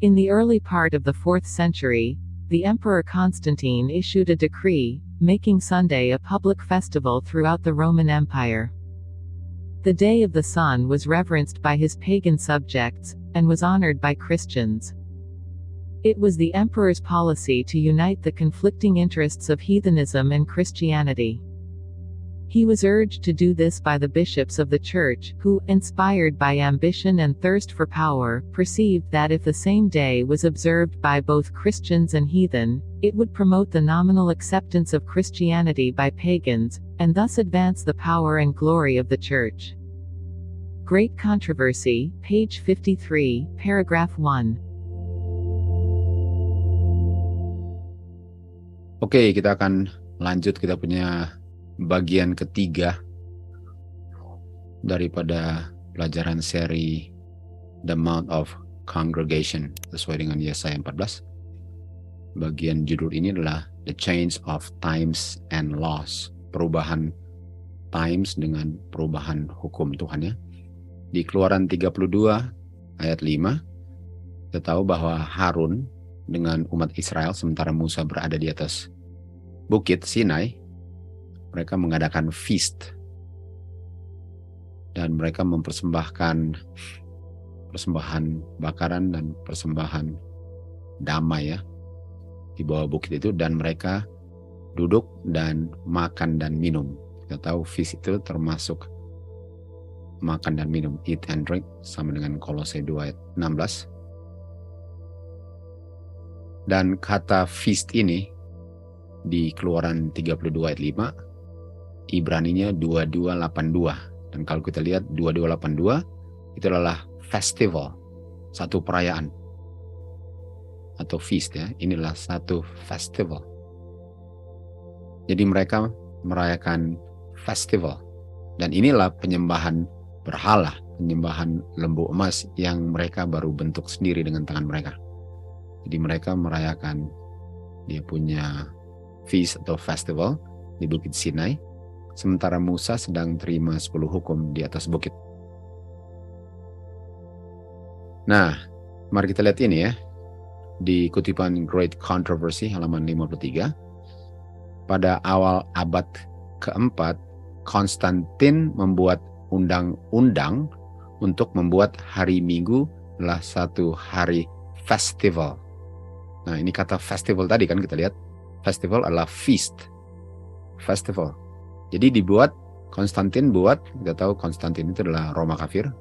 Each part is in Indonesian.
In the early part of the 4th century, the Emperor Constantine issued a decree, making Sunday a public festival throughout the Roman Empire. The Day of the Sun was reverenced by his pagan subjects, and was honored by Christians. It was the emperor's policy to unite the conflicting interests of heathenism and Christianity. He was urged to do this by the bishops of the church, who, inspired by ambition and thirst for power, perceived that if the same day was observed by both Christians and heathen, it would promote the nominal acceptance of Christianity by pagans, and thus advance the power and glory of the church. Great Controversy, page 53, paragraph 1. Oke, kita akan lanjut, kita punya bagian ketiga daripada pelajaran seri The Mount of Congregation sesuai dengan Yesaya 14. Bagian judul ini adalah The Change of Times and Laws, perubahan times dengan perubahan hukum Tuhan ya. Di Keluaran 32 ayat 5 kita tahu bahwa Harun dengan umat Israel sementara Musa berada di atas bukit Sinai, mereka mengadakan feast dan mereka mempersembahkan persembahan bakaran dan persembahan damai ya di bawah bukit itu, dan mereka duduk dan makan dan minum. Kita tahu feast itu termasuk makan dan minum, eat and drink, sama dengan Kolose 2 ayat 16. Dan kata feast ini di Keluaran 32 ayat 5 Ibraninya 2282, dan kalau kita lihat 2282 itu adalah festival, satu perayaan atau feast ya. Inilah satu festival. Jadi mereka merayakan festival, dan inilah penyembahan berhala, penyembahan lembu emas yang mereka baru bentuk sendiri dengan tangan mereka. Jadi mereka merayakan dia punya feast atau festival di Bukit Sinai, sementara Musa sedang terima 10 hukum di atas bukit. Nah, mari kita lihat ini ya. Di kutipan Great Controversy halaman 53. Pada awal abad keempat, Konstantin membuat undang-undang untuk membuat hari Minggu adalah satu hari festival. Nah, ini kata festival tadi kan kita lihat. Festival adalah feast. Festival. Jadi Konstantin buat, kita tahu Konstantin itu adalah Roma kafir.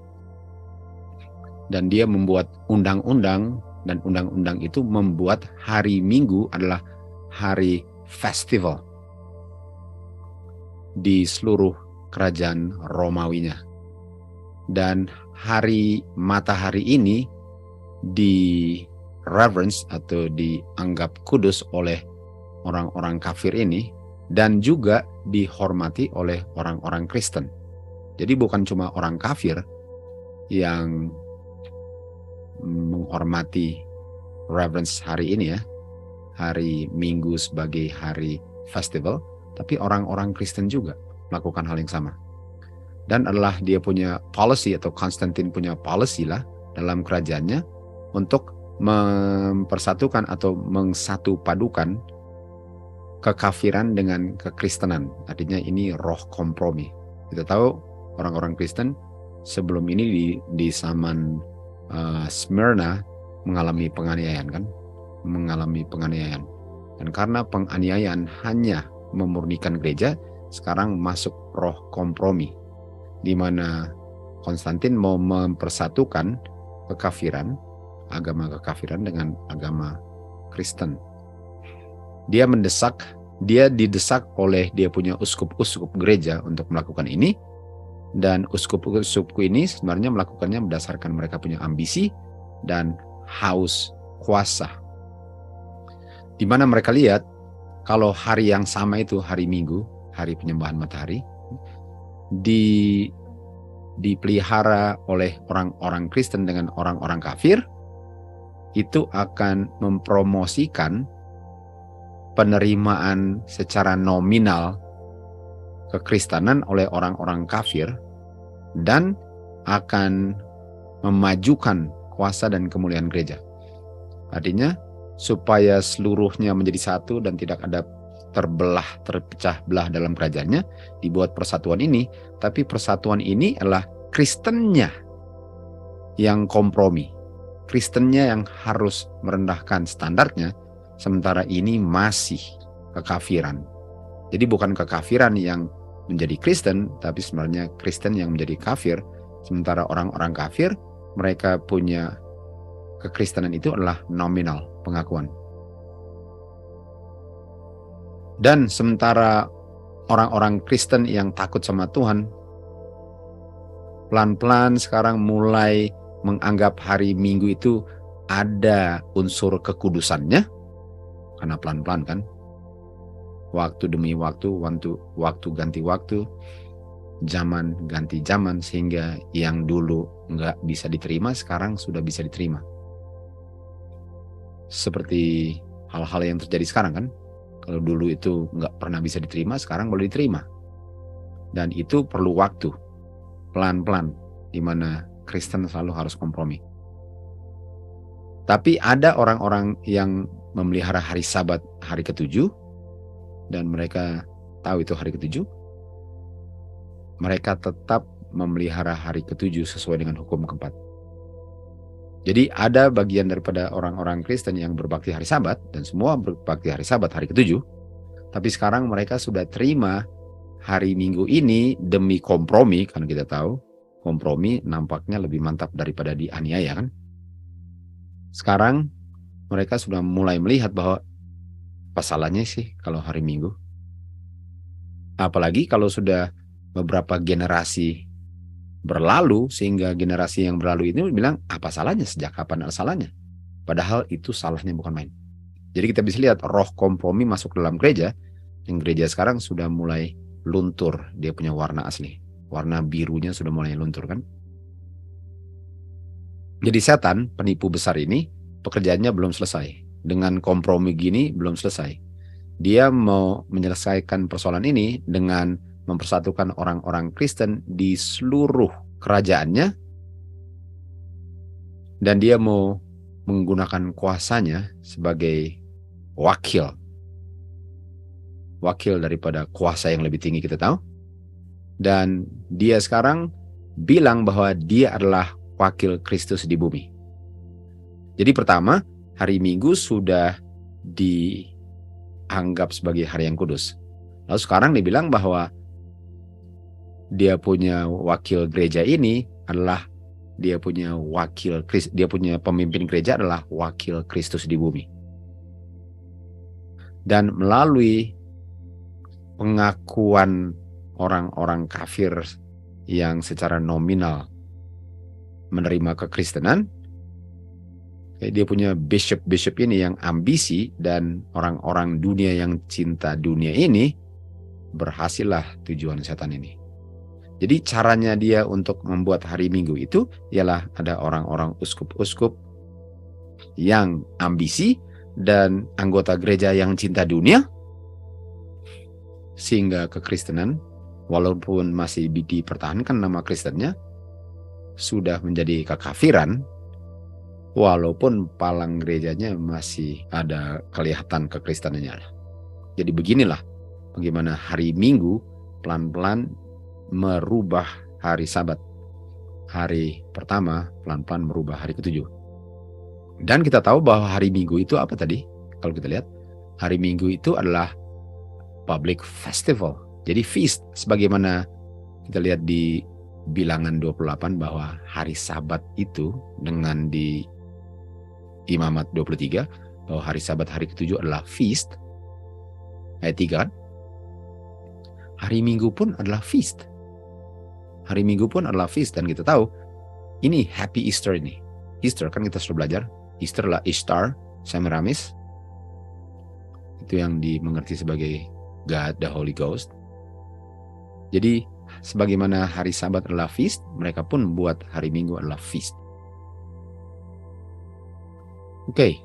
Dan dia membuat undang-undang, dan undang-undang itu membuat hari Minggu adalah hari festival di seluruh kerajaan Romawinya. Dan hari matahari ini di reverence atau dianggap kudus oleh orang-orang kafir ini, dan juga dihormati oleh orang-orang Kristen. Jadi bukan cuma orang kafir yang menghormati reverence hari ini ya, hari Minggu sebagai hari festival, tapi orang-orang Kristen juga melakukan hal yang sama. Dan adalah dia punya policy, atau Konstantin punya policy lah dalam kerajaannya untuk mempersatukan atau mengsatupadukan kekafiran dengan kekristenan. Artinya ini roh kompromi. Kita tahu orang-orang Kristen sebelum ini di zaman Smyrna mengalami penganiayaan kan, mengalami penganiayaan. Dan karena penganiayaan hanya memurnikan gereja, sekarang masuk roh kompromi, di mana Konstantin mau mempersatukan kekafiran, agama kekafiran dengan agama Kristen. Dia didesak oleh dia punya uskup-uskup gereja untuk melakukan ini, dan uskup-uskup ini sebenarnya melakukannya berdasarkan mereka punya ambisi dan haus kuasa. Di mana mereka lihat kalau hari yang sama itu hari Minggu, hari penyembahan matahari, dipelihara oleh orang-orang Kristen dengan orang-orang kafir, itu akan mempromosikan penerimaan secara nominal kekristenan oleh orang-orang kafir, dan akan memajukan kuasa dan kemuliaan gereja. Artinya supaya seluruhnya menjadi satu dan tidak ada terpecah belah dalam kerajaannya, dibuat persatuan ini. Tapi persatuan ini adalah Kristennya yang kompromi. Kristennya yang harus merendahkan standarnya, sementara ini masih kekafiran. Jadi bukan kekafiran yang menjadi Kristen, tapi sebenarnya Kristen yang menjadi kafir. Sementara orang-orang kafir, mereka punya kekristenan itu adalah nominal, pengakuan. Dan sementara orang-orang Kristen yang takut sama Tuhan, pelan-pelan sekarang mulai menganggap hari Minggu itu ada unsur kekudusannya, karena pelan-pelan kan, waktu demi waktu ganti waktu, zaman ganti zaman, sehingga yang dulu nggak bisa diterima sekarang sudah bisa diterima. Seperti hal-hal yang terjadi sekarang kan, kalau dulu itu nggak pernah bisa diterima, sekarang boleh diterima. Dan itu perlu waktu, pelan-pelan, di mana Kristen selalu harus kompromi. Tapi ada orang-orang yang memelihara hari Sabat, hari ke-7, dan mereka tahu itu hari ke-7, mereka tetap memelihara hari ke-7 sesuai dengan hukum keempat. Jadi ada bagian daripada orang-orang Kristen yang berbakti hari Sabat, dan semua berbakti hari Sabat hari ke-7, tapi sekarang mereka sudah terima hari Minggu ini demi kompromi, karena kita tahu kompromi nampaknya lebih mantap daripada dianiaya kan. Sekarang mereka sudah mulai melihat bahwa apa salahnya sih kalau hari Minggu? Apalagi kalau sudah beberapa generasi berlalu, sehingga generasi yang berlalu ini bilang, apa salahnya, sejak kapan ada salahnya? Padahal itu salahnya bukan main. Jadi kita bisa lihat roh kompromi masuk dalam gereja, yang gereja sekarang sudah mulai luntur, dia punya warna asli. Warna birunya sudah mulai luntur kan. Jadi setan, penipu besar ini, pekerjaannya belum selesai. Dengan kompromi gini belum selesai. Dia mau menyelesaikan persoalan ini dengan mempersatukan orang-orang Kristen di seluruh kerajaannya, dan dia mau menggunakan kuasanya sebagai wakil daripada kuasa yang lebih tinggi, kita tahu. Dan dia sekarang bilang bahwa dia adalah wakil Kristus di bumi. Jadi pertama, hari Minggu sudah dianggap sebagai hari yang kudus. Lalu sekarang dibilang bahwa dia punya wakil gereja ini adalah dia punya pemimpin gereja adalah wakil Kristus di bumi. Dan melalui pengakuan orang-orang kafir yang secara nominal menerima kekristenan, dia punya bishop ini yang ambisi, dan orang-orang dunia yang cinta dunia ini, berhasillah tujuan setan ini. Jadi caranya dia untuk membuat hari Minggu itu ialah ada orang-orang uskup-uskup yang ambisi dan anggota gereja yang cinta dunia, sehingga kekristenan, walaupun masih dipertahankan nama Kristennya, sudah menjadi kekafiran, walaupun palang gerejanya masih ada kelihatan kekristenannya. Jadi beginilah bagaimana hari Minggu pelan-pelan merubah hari Sabat. Hari pertama pelan-pelan merubah hari ke-7. Dan kita tahu bahwa hari Minggu itu apa tadi? Kalau kita lihat, hari Minggu itu adalah public festival. Jadi feast, sebagaimana kita lihat di Bilangan 28 bahwa hari Sabat itu dengan di Imamat 23 bahwa hari Sabat hari ke-7 adalah feast. Ayat 3 kan? Hari Minggu pun adalah feast. Hari Minggu pun adalah feast, dan kita tahu ini Happy Easter ini. Easter kan kita sudah belajar. Easter adalah Ishtar, Semiramis. Itu yang dimengerti sebagai God, the Holy Ghost. Jadi sebagaimana hari Sabat adalah feast, mereka pun buat hari Minggu adalah feast. Oke,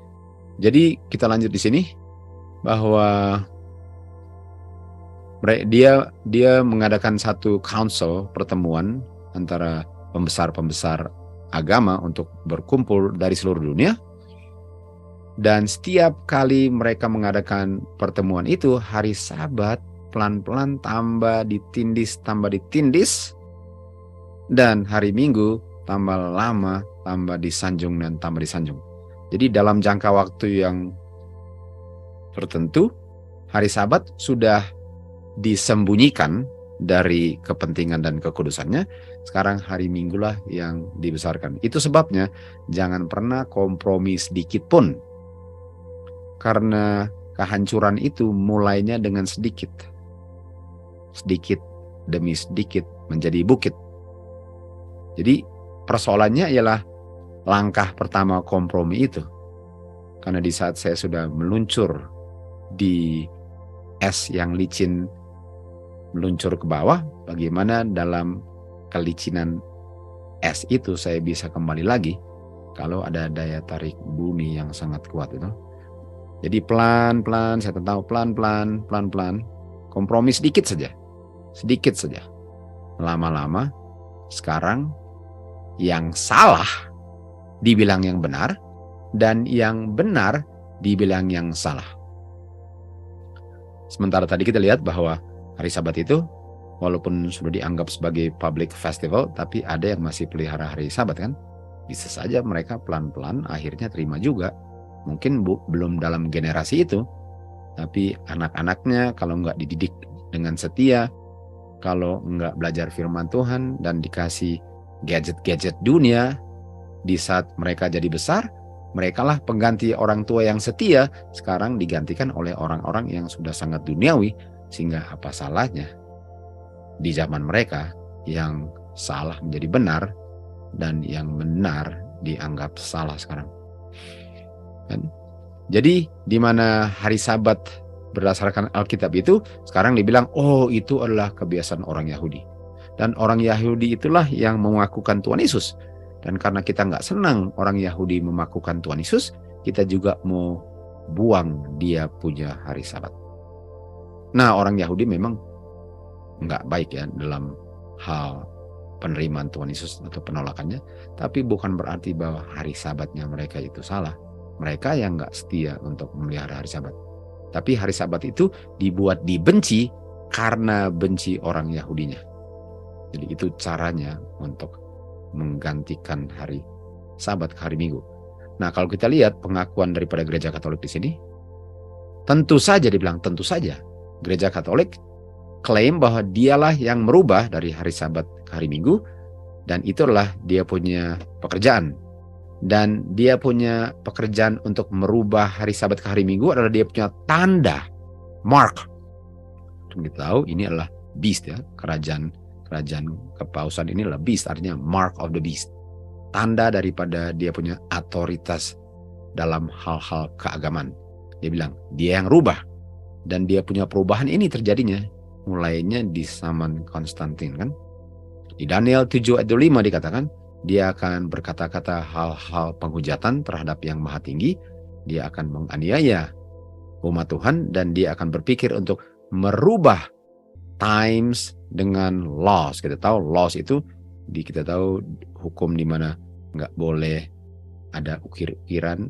jadi kita lanjut di sini bahwa dia mengadakan satu council, pertemuan antara pembesar-pembesar agama untuk berkumpul dari seluruh dunia. Dan setiap kali mereka mengadakan pertemuan itu, hari Sabat pelan-pelan tambah ditindis, dan hari Minggu tambah lama, tambah disanjung dan tambah disanjung. Jadi dalam jangka waktu yang tertentu, hari Sabat sudah disembunyikan dari kepentingan dan kekudusannya. Sekarang hari Minggu lah yang dibesarkan. Itu sebabnya jangan pernah kompromi sedikit pun. Karena kehancuran itu mulainya dengan sedikit. Sedikit demi sedikit menjadi bukit. Jadi persoalannya ialah langkah pertama kompromi itu. Karena di saat saya sudah meluncur di es yang licin, meluncur ke bawah, bagaimana dalam kelicinan es itu saya bisa kembali lagi kalau ada daya tarik bumi yang sangat kuat itu. Jadi pelan-pelan, saya tahu pelan-pelan, kompromi sedikit saja. Lama-lama, sekarang yang salah dibilang yang benar, dan yang benar dibilang yang salah. Sementara tadi kita lihat bahwa hari Sabat itu, walaupun sudah dianggap sebagai public festival, tapi ada yang masih pelihara hari Sabat kan? Bisa saja mereka pelan-pelan akhirnya terima juga. Mungkin belum dalam generasi itu, tapi anak-anaknya kalau nggak dididik dengan setia, kalau nggak belajar firman Tuhan dan dikasih gadget-gadget dunia, di saat mereka jadi besar, merekalah pengganti orang tua yang setia, sekarang digantikan oleh orang-orang yang sudah sangat duniawi, sehingga apa salahnya di zaman mereka yang salah menjadi benar dan yang benar dianggap salah sekarang. Jadi di mana hari Sabat berdasarkan Alkitab itu sekarang dibilang, oh itu adalah kebiasaan orang Yahudi. Dan orang Yahudi itulah yang mengakukan Tuhan Yesus. Dan karena kita nggak senang orang Yahudi memakukan Tuhan Yesus, kita juga mau buang dia punya hari Sabat. Nah, orang Yahudi memang nggak baik ya dalam hal penerimaan Tuhan Yesus atau penolakannya, tapi bukan berarti bahwa hari Sabatnya mereka itu salah. Mereka yang nggak setia untuk memelihara hari Sabat. Tapi hari Sabat itu dibuat dibenci karena benci orang Yahudinya. Jadi itu caranya untuk menggantikan hari Sabat ke hari Minggu. Nah, kalau kita lihat pengakuan daripada Gereja Katolik di sini, tentu saja dibilang tentu saja Gereja Katolik klaim bahwa dialah yang merubah dari hari Sabat ke hari Minggu, dan itulah dia punya pekerjaan. Dan dia punya pekerjaan untuk merubah hari Sabat ke hari Minggu adalah dia punya tanda, mark. Kita tahu ini adalah beast ya, kerajaan kepausan ini adalah beast, artinya mark of the beast. Tanda daripada dia punya otoritas dalam hal-hal keagamaan. Dia bilang, dia yang rubah. Dan dia punya perubahan ini terjadinya mulainya di zaman Konstantin kan. Di Daniel 7 ayat 5 dikatakan, dia akan berkata-kata hal-hal penghujatan terhadap yang maha tinggi. Dia akan menganiaya umat Tuhan dan dia akan berpikir untuk merubah times dengan laws. Kita tahu laws itu, kita tahu hukum di mana nggak boleh ada ukir-ukiran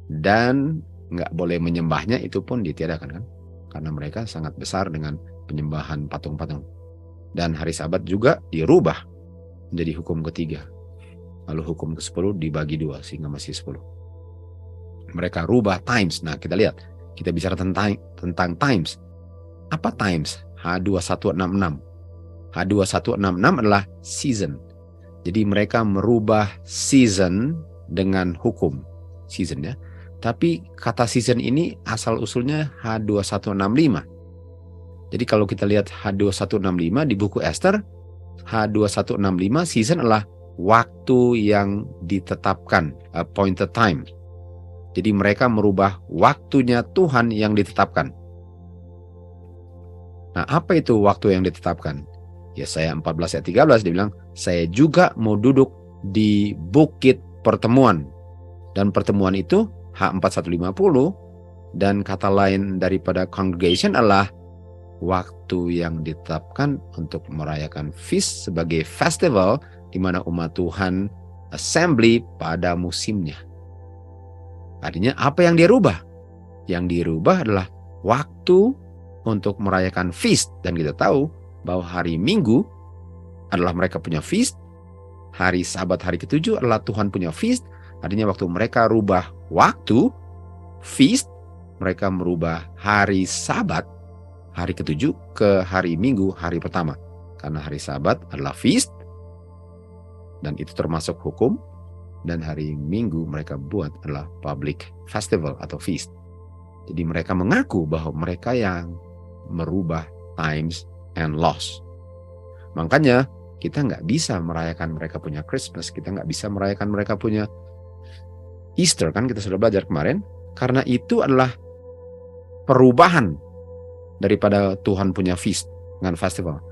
dan nggak boleh menyembahnya, itu pun ditiadakan kan. Karena mereka sangat besar dengan penyembahan patung-patung. Dan hari Sabat juga dirubah menjadi hukum ketiga. Lalu hukum ke-10 dibagi 2 sehingga masih 10. Mereka rubah times. Nah, kita lihat. Kita bicara tentang times. Apa times? H2166. H2166 adalah season. Jadi mereka merubah season dengan hukum. Season ya. Tapi kata season ini asal-usulnya H2165. Jadi kalau kita lihat H2165 di buku Esther, H2165 season adalah waktu yang ditetapkan, appointed time. Jadi mereka merubah waktunya Tuhan yang ditetapkan. Nah, apa itu waktu yang ditetapkan? Yesaya 14 ayat 13 dibilang, saya juga mau duduk di bukit pertemuan. Dan pertemuan itu H4150, dan kata lain daripada congregation adalah waktu yang ditetapkan untuk merayakan feast sebagai festival di mana umat Tuhan assembly pada musimnya. Artinya apa yang dia rubah? Yang dirubah adalah waktu untuk merayakan feast. Dan kita tahu bahwa hari Minggu adalah mereka punya feast. Hari Sabat hari ketujuh adalah Tuhan punya feast. Artinya waktu mereka rubah waktu feast, mereka merubah hari Sabat hari ketujuh ke hari Minggu hari pertama. Karena hari Sabat adalah feast, dan itu termasuk hukum. Dan hari Minggu mereka buat adalah public festival atau feast. Jadi mereka mengaku bahwa mereka yang merubah times and laws. Makanya kita nggak bisa merayakan mereka punya Christmas, kita nggak bisa merayakan mereka punya Easter, kan kita sudah belajar kemarin. Karena itu adalah perubahan daripada Tuhan punya feast dengan festival.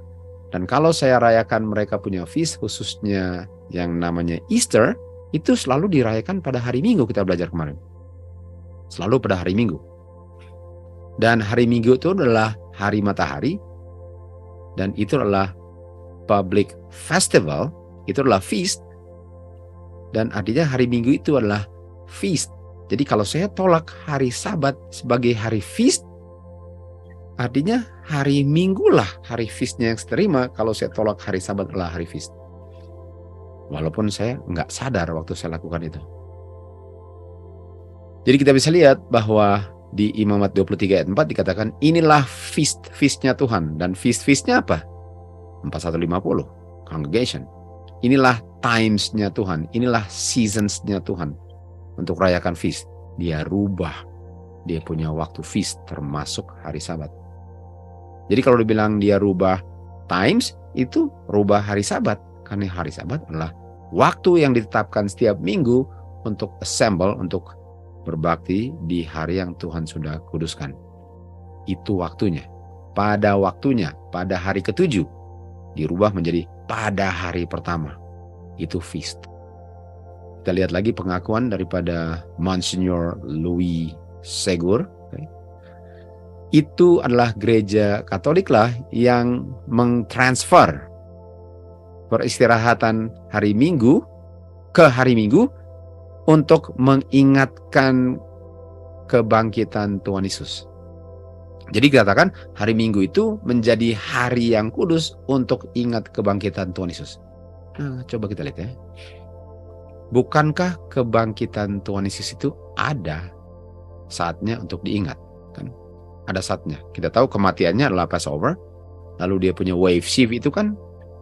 Dan kalau saya rayakan mereka punya feast, khususnya yang namanya Easter, itu selalu dirayakan pada hari Minggu, kita belajar kemarin. Selalu pada hari Minggu. Dan hari Minggu itu adalah hari matahari, dan itu adalah public festival, itu adalah feast. Dan artinya hari Minggu itu adalah feast. Jadi kalau saya tolak hari Sabat sebagai hari feast, artinya hari Minggu lah hari feastnya yang saya terima kalau saya tolak hari Sabat adalah hari feast. Walaupun saya nggak sadar waktu saya lakukan itu. Jadi kita bisa lihat bahwa di Imamat 23 ayat 4 dikatakan inilah feast-feastnya Tuhan. Dan feast-feastnya apa? 4150, congregation. Inilah times-nya Tuhan. Inilah seasons-nya Tuhan untuk rayakan feast. Dia rubah. Dia punya waktu feast termasuk hari Sabat. Jadi kalau dibilang dia rubah times, itu rubah hari Sabat. Karena hari Sabat adalah waktu yang ditetapkan setiap minggu untuk assemble, untuk berbakti di hari yang Tuhan sudah kuduskan. Itu waktunya. Pada waktunya, pada hari ketujuh, dirubah menjadi pada hari pertama. Itu feast. Kita lihat lagi pengakuan daripada Monsignor Louis Segur. Itu adalah gereja Katolik lah yang mengtransfer peristirahatan hari Minggu ke hari Minggu untuk mengingatkan kebangkitan Tuhan Yesus. Jadi dikatakan hari Minggu itu menjadi hari yang kudus untuk ingat kebangkitan Tuhan Yesus. Nah, coba kita lihat ya. Bukankah kebangkitan Tuhan Yesus itu ada saatnya untuk diingat? Kan? Ada saatnya. Kita tahu kematiannya adalah Passover. Lalu dia punya wave sheaf itu kan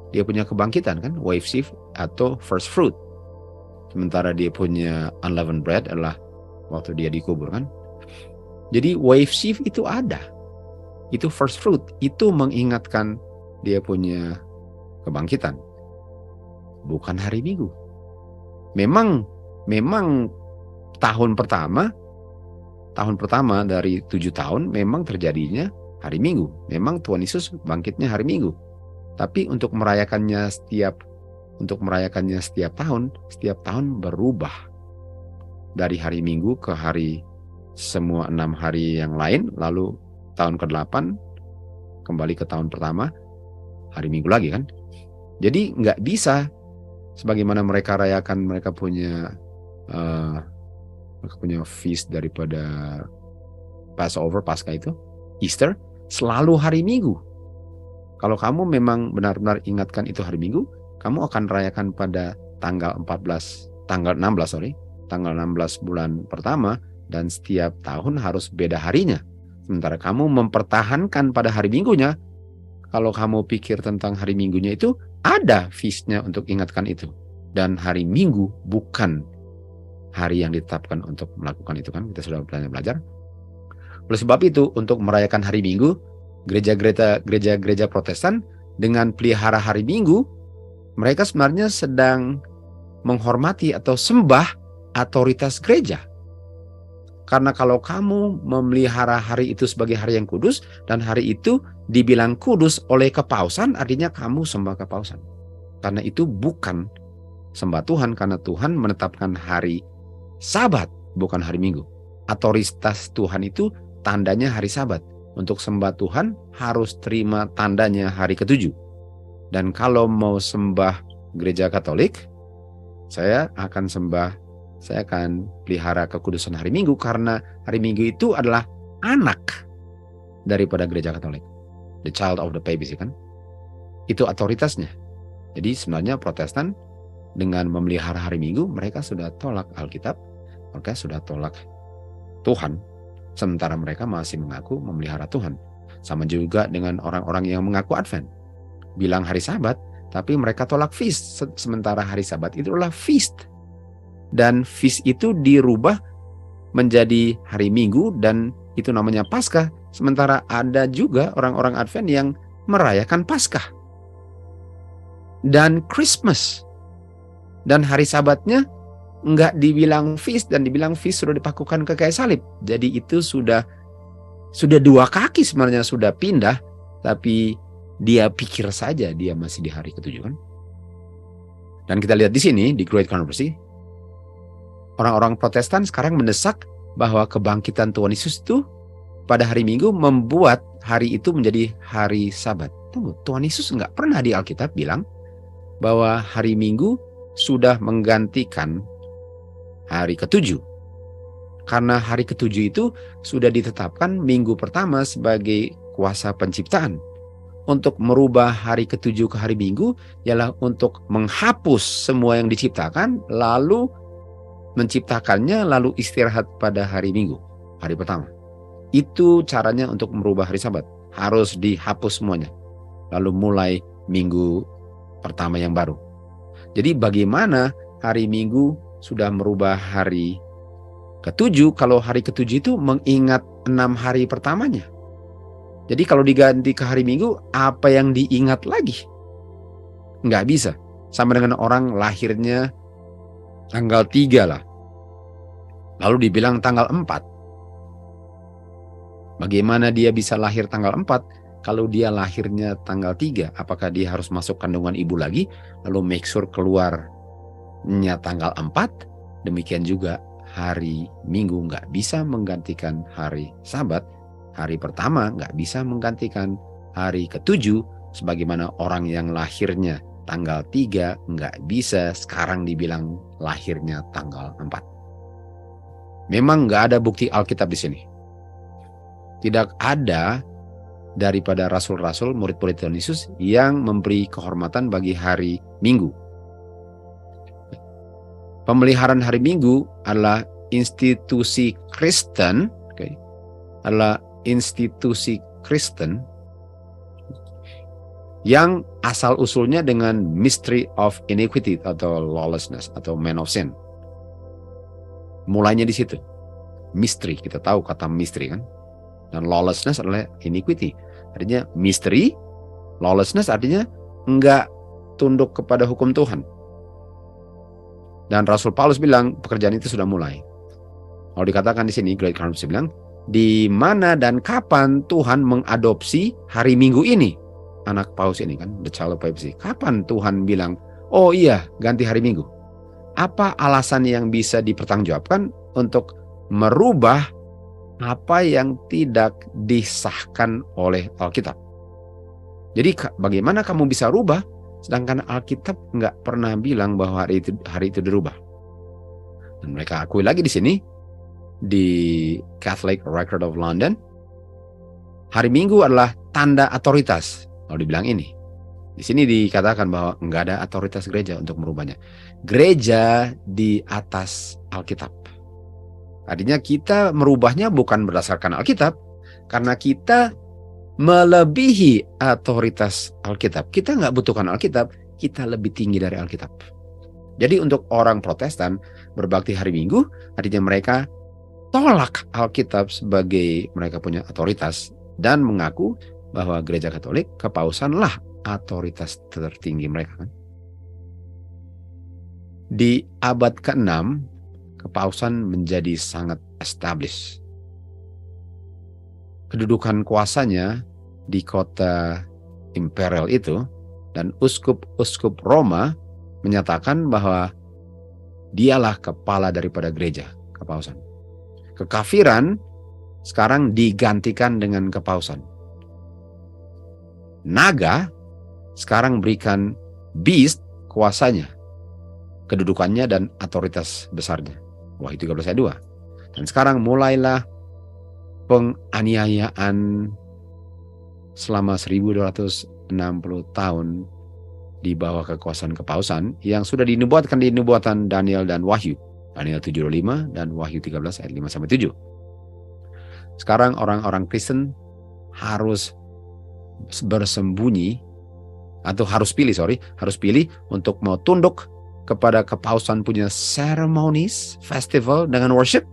dia punya kebangkitan kan, wave sheaf atau first fruit. Sementara dia punya unleavened bread adalah waktu dia dikubur kan. Jadi wave sheaf itu ada. Itu first fruit, itu mengingatkan dia punya kebangkitan. Bukan hari Minggu. Memang tahun pertama dari 7 tahun memang terjadinya hari Minggu. Memang Tuhan Yesus bangkitnya hari Minggu. Tapi untuk merayakannya setiap tahun berubah dari hari Minggu ke hari semua 6 hari yang lain, lalu tahun ke-8 kembali ke tahun pertama hari Minggu lagi kan. Jadi nggak bisa sebagaimana mereka rayakan, mereka punya feast daripada Passover, Paskah itu, Easter, selalu hari Minggu. Kalau kamu memang benar-benar ingatkan itu hari Minggu, kamu akan rayakan pada tanggal 16 bulan pertama, dan setiap tahun harus beda harinya. Sementara kamu mempertahankan pada hari Minggunya, kalau kamu pikir tentang hari Minggunya itu, ada feastnya untuk ingatkan itu. Dan hari Minggu bukan hari yang ditetapkan untuk melakukan itu kan, kita sudah belajar. Oleh sebab itu, untuk merayakan hari Minggu, gereja Protestan dengan pelihara hari Minggu, mereka sebenarnya sedang menghormati atau sembah otoritas gereja. Karena kalau kamu memelihara hari itu sebagai hari yang kudus, dan hari itu dibilang kudus oleh kepausan, artinya kamu sembah kepausan. Karena itu bukan sembah Tuhan, karena Tuhan menetapkan hari Sabat, bukan hari Minggu. Otoritas Tuhan itu tandanya hari Sabat. Untuk sembah Tuhan harus terima tandanya hari ketujuh. Dan kalau mau sembah gereja Katolik, saya akan sembah saya akan pelihara kekudusan hari Minggu karena hari Minggu itu adalah anak daripada gereja Katolik. The child of the papacy kan. Itu otoritasnya. Jadi sebenarnya Protestan dengan memelihara hari Minggu, mereka sudah tolak Alkitab, mereka sudah tolak Tuhan, sementara mereka masih mengaku memelihara Tuhan. Sama juga dengan orang-orang yang mengaku Advent. Bilang hari Sabat, tapi mereka tolak feast, sementara hari Sabat itu adalah feast. Dan feast itu dirubah menjadi hari Minggu dan itu namanya Paskah. Sementara ada juga orang-orang Advent yang merayakan Paskah dan Christmas. Dan hari Sabatnya nggak dibilang feast dan dibilang feast sudah dipakukan ke kayu salib. Jadi itu sudah dua kaki sebenarnya sudah pindah, tapi dia pikir saja dia masih di hari ke-7 kan. Dan kita lihat di sini di Great Controversy, orang-orang Protestan sekarang mendesak bahwa kebangkitan Tuhan Yesus itu pada hari Minggu membuat hari itu menjadi hari Sabat. Tunggu, Tuhan Yesus nggak pernah di Alkitab bilang bahwa hari Minggu sudah menggantikan hari ke-7. Karena hari ke-7 itu sudah ditetapkan minggu pertama sebagai kuasa penciptaan. Untuk merubah hari ke-7 ke hari Minggu ialah untuk menghapus semua yang diciptakan, lalu menciptakannya, lalu istirahat pada hari Minggu, hari pertama. Itu caranya untuk merubah hari Sabat. Harus dihapus semuanya. Lalu mulai minggu pertama yang baru. Jadi bagaimana hari Minggu sudah merubah hari ke-7 kalau hari ke-7 itu mengingat 6 hari pertamanya. Jadi kalau diganti ke hari Minggu, apa yang diingat lagi? Nggak bisa. Sama dengan orang lahirnya tanggal 3 lah. Lalu dibilang tanggal 4. Bagaimana dia bisa lahir tanggal 4 kalau dia lahirnya tanggal 3? Apakah dia harus masuk kandungan ibu lagi? Lalu make sure keluarnya tanggal 4? Demikian juga hari Minggu nggak bisa menggantikan hari Sabat. Hari pertama nggak bisa menggantikan hari ke-7. Sebagaimana orang yang lahirnya tanggal 3 nggak bisa sekarang dibilang lahirnya tanggal 4. Memang nggak ada bukti Alkitab di sini. Tidak ada daripada rasul-rasul, murid-murid Tuhan Yesus yang memberi kehormatan bagi hari Minggu. Pemeliharaan hari Minggu adalah institusi Kristen, adalah institusi Kristen yang asal-usulnya dengan mystery of iniquity atau lawlessness atau man of sin. Mulainya di situ. Mystery, kita tahu kata mystery kan. Dan lawlessness adalah iniquity. Artinya mystery, lawlessness artinya enggak tunduk kepada hukum Tuhan. Dan Rasul Paulus bilang pekerjaan itu sudah mulai. Kalau dikatakan di sini, Great Controversy bilang, di mana dan kapan Tuhan mengadopsi hari Minggu ini? Anak Paus ini kan, the child of papacy. Kapan Tuhan bilang, oh iya ganti hari Minggu? Apa alasan yang bisa dipertanggungjawabkan untuk merubah apa yang tidak disahkan oleh Alkitab? Jadi bagaimana kamu bisa rubah sedangkan Alkitab nggak pernah bilang bahwa hari itu dirubah? Dan mereka akui lagi di sini di Catholic Record of London, hari Minggu adalah tanda otoritas. Kalau dibilang ini, di sini dikatakan bahwa nggak ada otoritas gereja untuk merubahnya. Gereja di atas Alkitab. Artinya kita merubahnya bukan berdasarkan Alkitab, karena kita melebihi otoritas Alkitab. Kita nggak butuhkan Alkitab, kita lebih tinggi dari Alkitab. Jadi untuk orang Protestan berbakti hari Minggu, artinya mereka tolak Alkitab sebagai mereka punya otoritas dan mengaku bahwa gereja Katolik, kepausanlah otoritas tertinggi mereka. Di abad ke-6, kepausan menjadi sangat established. Kedudukan kuasanya di kota imperial itu, dan uskup-uskup Roma menyatakan bahwa dialah kepala daripada gereja, kepausan. Kekafiran sekarang digantikan dengan kepausan. Naga sekarang berikan beast kuasanya, kedudukannya dan otoritas besarnya. Wahyu 13 ayat 2. Dan sekarang mulailah penganiayaan selama 1260 tahun di bawah kekuasaan kepausan yang sudah dinubuatkan di nubuatan Daniel dan Wahyu. Daniel 7:5 dan Wahyu 13 ayat 5-7. Sekarang orang-orang Kristen harus bersembunyi atau harus pilih untuk mau tunduk kepada kepausan punya ceremonies, festival dengan worship,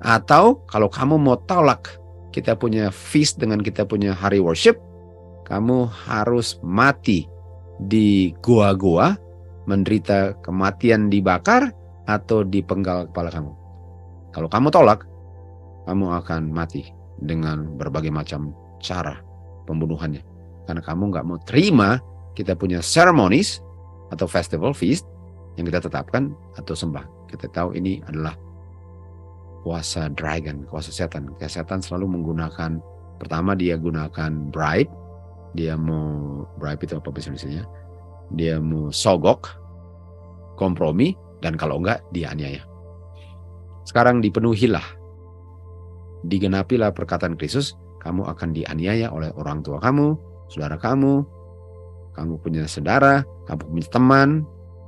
atau kalau kamu mau tolak kita punya feast dengan kita punya hari worship, kamu harus mati di gua-gua, menderita kematian dibakar atau dipenggal kepala kamu. Kalau kamu tolak, kamu akan mati dengan berbagai macam cara pembunuhannya. Karena kamu nggak mau terima kita punya ceremonies atau festival feast yang kita tetapkan atau sembah. Kita tahu ini adalah kuasa dragon, kuasa setan. Setan selalu menggunakan, pertama dia gunakan bribe. Dia mau bribe itu apa bahasa Indonesianya? Dia mau sogok, kompromi, dan kalau enggak dia aniaya. Sekarang dipenuhilah, digenapilah perkataan Kristus, kamu akan dianiaya oleh orang tua kamu, saudara kamu punya saudara, kamu punya teman,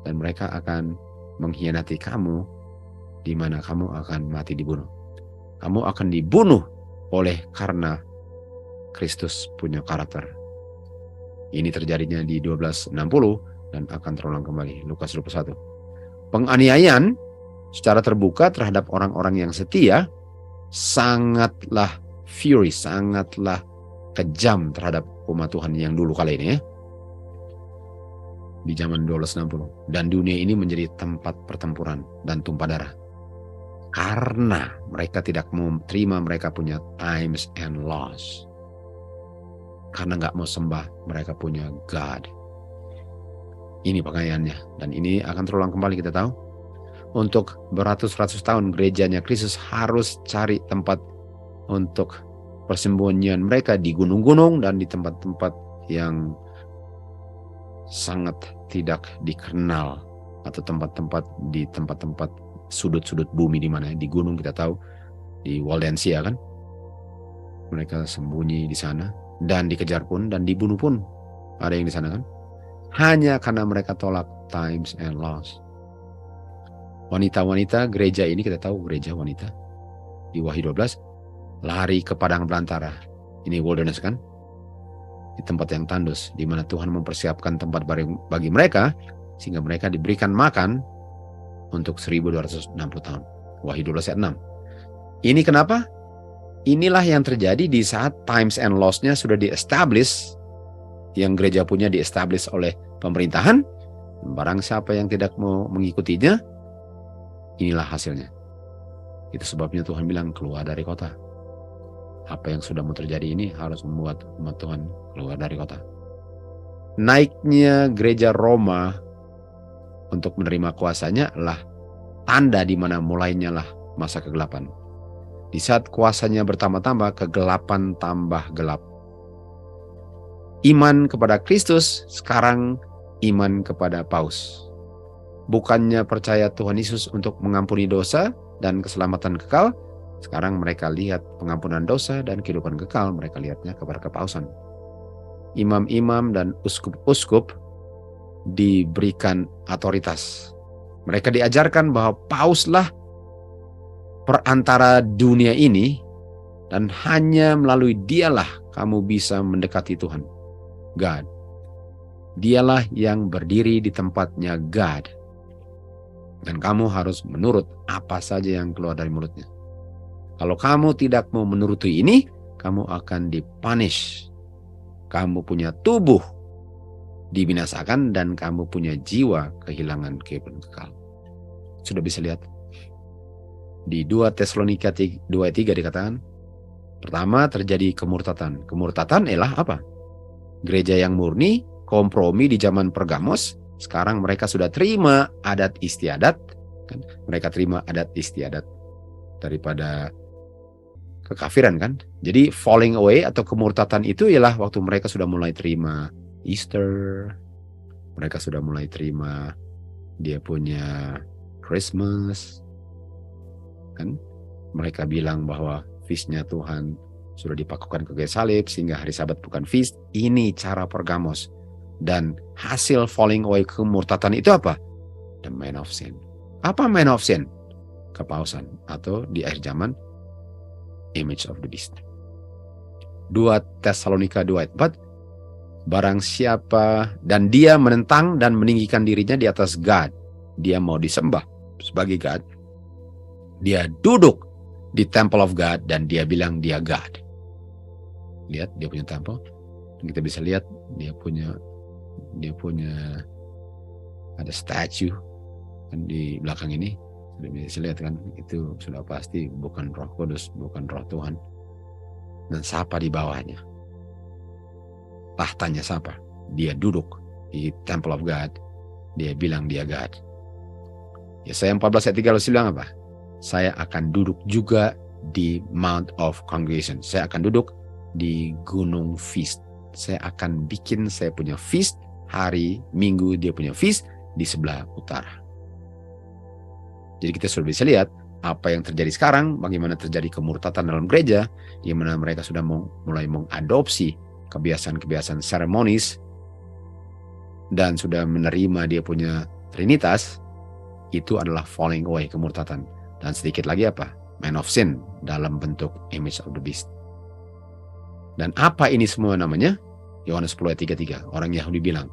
dan mereka akan mengkhianati kamu, di mana kamu akan mati dibunuh. Kamu akan dibunuh oleh karena Kristus punya karakter. Ini terjadinya di 1260 dan akan terulang kembali. Lukas 21. Penganiayaan secara terbuka terhadap orang-orang yang setia sangatlah furious, sangatlah kejam terhadap umat Tuhan yang dulu kali ini ya. Di zaman 1260. Dan dunia ini menjadi tempat pertempuran dan tumpah darah. Karena mereka tidak mau terima mereka punya times and laws. Karena nggak mau sembah mereka punya God. Ini penganiayaannya. Dan ini akan terulang kembali, kita tahu. Untuk beratus-ratus tahun gerejanya Kristus harus cari tempat untuk persembunyian mereka di gunung-gunung dan di tempat-tempat yang sangat tidak dikenal, atau tempat-tempat di tempat-tempat sudut-sudut bumi di mana, di gunung kita tahu, di Waldensia kan, mereka sembunyi di sana dan dikejar pun dan dibunuh pun ada yang di sana kan, hanya karena mereka tolak times and laws. Wanita-wanita gereja ini, kita tahu gereja wanita di Wahyu 12 lari ke padang belantara, ini wilderness kan, di tempat yang tandus, di mana Tuhan mempersiapkan tempat bagi mereka, sehingga mereka diberikan makan untuk 1260 tahun. Wahyu 12 ayat 6. Ini kenapa? Inilah yang terjadi di saat times and laws-nya sudah di-establish, yang gereja punya di-establish oleh pemerintahan. Barang siapa yang tidak mau mengikutinya, inilah hasilnya. Itu sebabnya Tuhan bilang keluar dari kota. Apa yang sudah mau terjadi ini harus membuat umat Tuhan keluar dari kota. Naiknya gereja Roma untuk menerima kuasanya adalah tanda di mana mulainya lah masa kegelapan. Di saat kuasanya bertambah-tambah, kegelapan tambah gelap. Iman kepada Kristus sekarang iman kepada Paus. Bukannya percaya Tuhan Yesus untuk mengampuni dosa dan keselamatan kekal, sekarang mereka lihat pengampunan dosa dan kehidupan kekal, mereka lihatnya kepada kepausan. Imam-imam dan uskup-uskup diberikan otoritas. Mereka diajarkan bahwa pauslah perantara dunia ini, dan hanya melalui dialah kamu bisa mendekati Tuhan, God. Dialah yang berdiri di tempatnya God. Dan kamu harus menurut apa saja yang keluar dari mulutnya. Kalau kamu tidak mau menuruti ini, kamu akan dipunish. Kamu punya tubuh dibinasakan dan kamu punya jiwa kehilangan kehidupan kekal. Sudah bisa lihat. Di 2 Tesalonika 2:3 dikatakan, pertama terjadi kemurtatan. Kemurtatan ialah apa? Gereja yang murni, kompromi di zaman Pergamos, sekarang mereka sudah terima adat istiadat. Kan? Mereka terima adat istiadat daripada kekafiran kan. Jadi falling away atau kemurtatan itu ialah waktu mereka sudah mulai terima Easter, mereka sudah mulai terima dia punya Christmas, Kan? Mereka bilang bahwa feast-nya Tuhan sudah dipakukan ke kayu salib sehingga hari Sabat bukan feast. Ini cara Pergamos. Dan hasil falling away kemurtatan itu apa? The man of sin. Apa man of sin? Kepausan, atau di akhir zaman image of the beast. 2 Tesalonika 2 ayat 4. Barang siapa dan dia menentang dan meninggikan dirinya di atas God, dia mau disembah sebagai God, dia duduk di temple of God dan dia bilang dia God. Lihat dia punya temple, dan kita bisa lihat dia punya ada statue kan di belakang ini. Sudah bisa lihat kan, itu sudah pasti bukan Roh Kudus, bukan Roh Tuhan. Dan siapa di bawahnya? Tahtanya siapa? Dia duduk di temple of God. Dia bilang dia God. Yesaya 14 ayat 3 lalu bilang apa? Saya akan duduk juga di Mount of Congregation. Saya akan duduk di Gunung Feast. Saya akan bikin saya punya feast. Hari Minggu dia punya feast di sebelah utara. Jadi kita sudah bisa lihat apa yang terjadi sekarang, bagaimana terjadi kemurtatan dalam gereja, di mana mereka sudah mulai mengadopsi kebiasaan-kebiasaan seremonis dan sudah menerima dia punya trinitas. Itu adalah falling away, kemurtatan. Dan sedikit lagi apa? Man of sin dalam bentuk image of the beast. Dan apa ini semua namanya? Yohanes 10 ayat 33. Orang Yahudi bilang,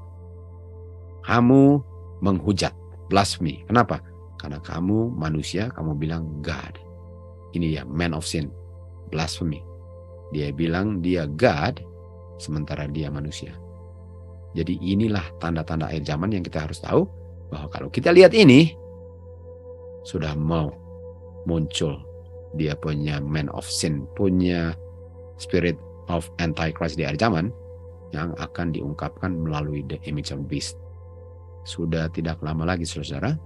kamu menghujat, blasphemy. Kenapa? Karena kamu manusia, kamu bilang God. Ini ya, man of sin, blasphemy. Dia bilang dia God, sementara dia manusia. Jadi inilah tanda-tanda akhir zaman yang kita harus tahu, bahwa kalau kita lihat ini, sudah mau muncul dia punya man of sin, punya spirit of antichrist di akhir zaman, yang akan diungkapkan melalui the image of beast. Sudah tidak lama lagi, saudara.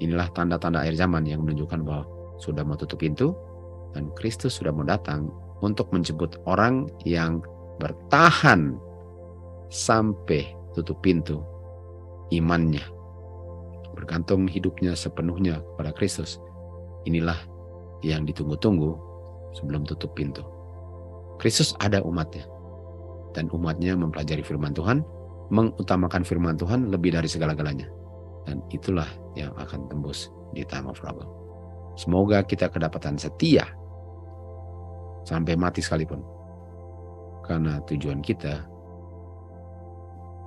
Inilah tanda-tanda akhir zaman yang menunjukkan bahwa sudah mau tutup pintu, dan Kristus sudah mau datang untuk menjemput orang yang bertahan sampai tutup pintu imannya, bergantung hidupnya sepenuhnya kepada Kristus. Inilah yang ditunggu-tunggu sebelum tutup pintu. Kristus ada umatnya, dan umatnya mempelajari firman Tuhan, mengutamakan firman Tuhan lebih dari segala-galanya. Dan itulah yang akan tembus di time of trouble. Semoga kita kedapatan setia sampai mati sekalipun. Karena tujuan kita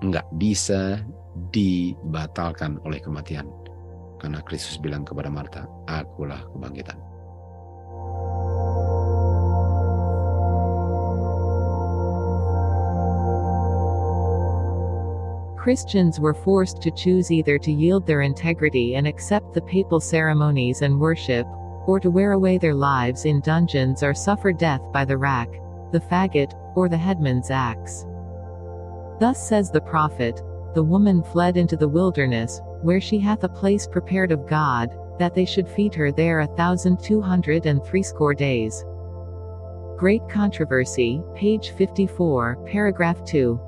nggak bisa dibatalkan oleh kematian. Karena Kristus bilang kepada Marta, akulah kebangkitan. Christians were forced to choose either to yield their integrity and accept the papal ceremonies and worship, or to wear away their lives in dungeons or suffer death by the rack, the faggot, or the headman's axe. Thus says the prophet, the woman fled into the wilderness, where she hath a place prepared of God, that they should feed her there 1,260 days. Great Controversy, page 54, paragraph 2.